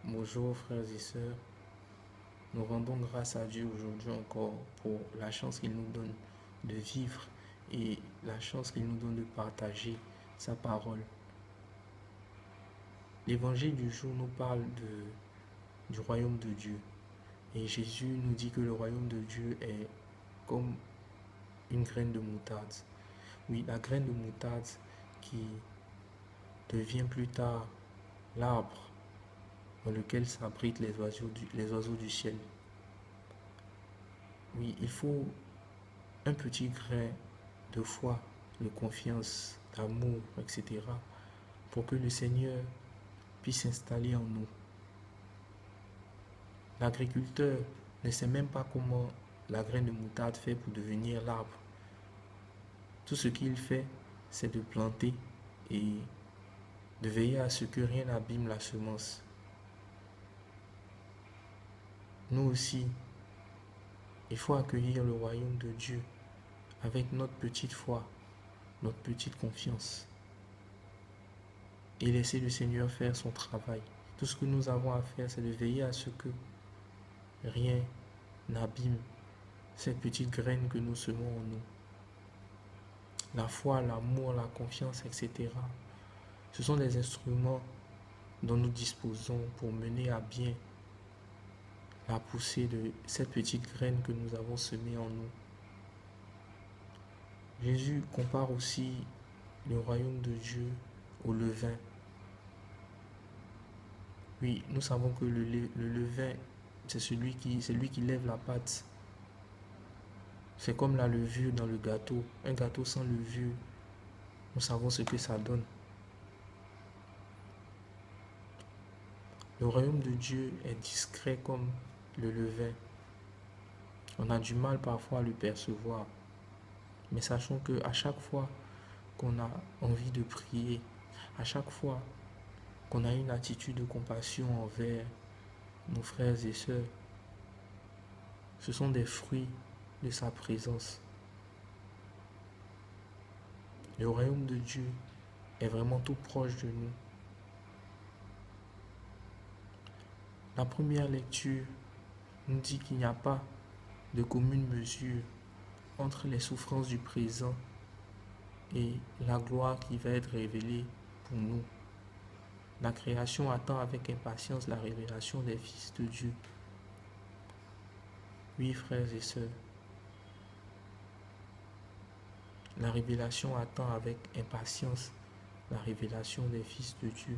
Bonjour frères et sœurs, nous rendons grâce à Dieu aujourd'hui encore pour la chance qu'il nous donne de vivre et la chance qu'il nous donne de partager sa parole. L'évangile du jour nous parle du royaume de Dieu et Jésus nous dit que le royaume de Dieu est comme une graine de moutarde. Oui, la graine de moutarde qui devient plus tard l'arbre dans lequel s'abritent les oiseaux du ciel. Oui, il faut un petit grain de foi, de confiance, d'amour, etc. pour que le Seigneur puisse s'installer en nous. L'agriculteur ne sait même pas comment la graine de moutarde fait pour devenir l'arbre. Tout ce qu'il fait, c'est de planter et de veiller à ce que rien n'abîme la semence. Nous aussi, il faut accueillir le royaume de Dieu avec notre petite foi, notre petite confiance et laisser le Seigneur faire son travail. Tout ce que nous avons à faire, c'est de veiller à ce que rien n'abîme cette petite graine que nous semons en nous. La foi, l'amour, la confiance, etc. Ce sont des instruments dont nous disposons pour mener à bien la poussée de cette petite graine que nous avons semée en nous. Jésus compare aussi le royaume de Dieu au levain. Oui, nous savons que le levain, c'est celui qui lève la pâte. C'est comme la levure dans le gâteau. Un gâteau sans levure, nous savons ce que ça donne. Le royaume de Dieu est discret comme le levain. On a du mal parfois à le percevoir. Mais sachons qu'à chaque fois qu'on a envie de prier, à chaque fois qu'on a une attitude de compassion envers nos frères et sœurs, ce sont des fruits de sa présence. Le royaume de Dieu est vraiment tout proche de nous. La première lecture nous dit qu'il n'y a pas de commune mesure entre les souffrances du présent et la gloire qui va être révélée pour nous. La création attend avec impatience la révélation des fils de Dieu. Oui, frères et sœurs, la révélation attend avec impatience la révélation des fils de Dieu.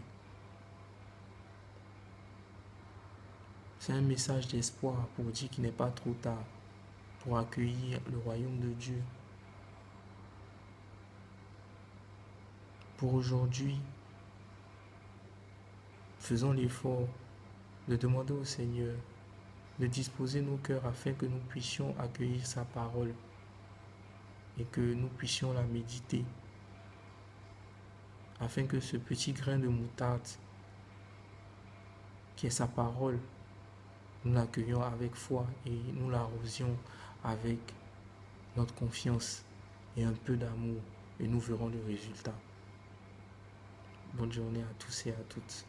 C'est un message d'espoir pour dire qu'il n'est pas trop tard pour accueillir le royaume de Dieu. Pour aujourd'hui, faisons l'effort de demander au Seigneur de disposer nos cœurs afin que nous puissions accueillir sa parole et que nous puissions la méditer, afin que ce petit grain de moutarde qui est sa parole, nous l'accueillions avec foi et nous l'arrosions avec notre confiance et un peu d'amour et nous verrons le résultat. Bonne journée à tous et à toutes.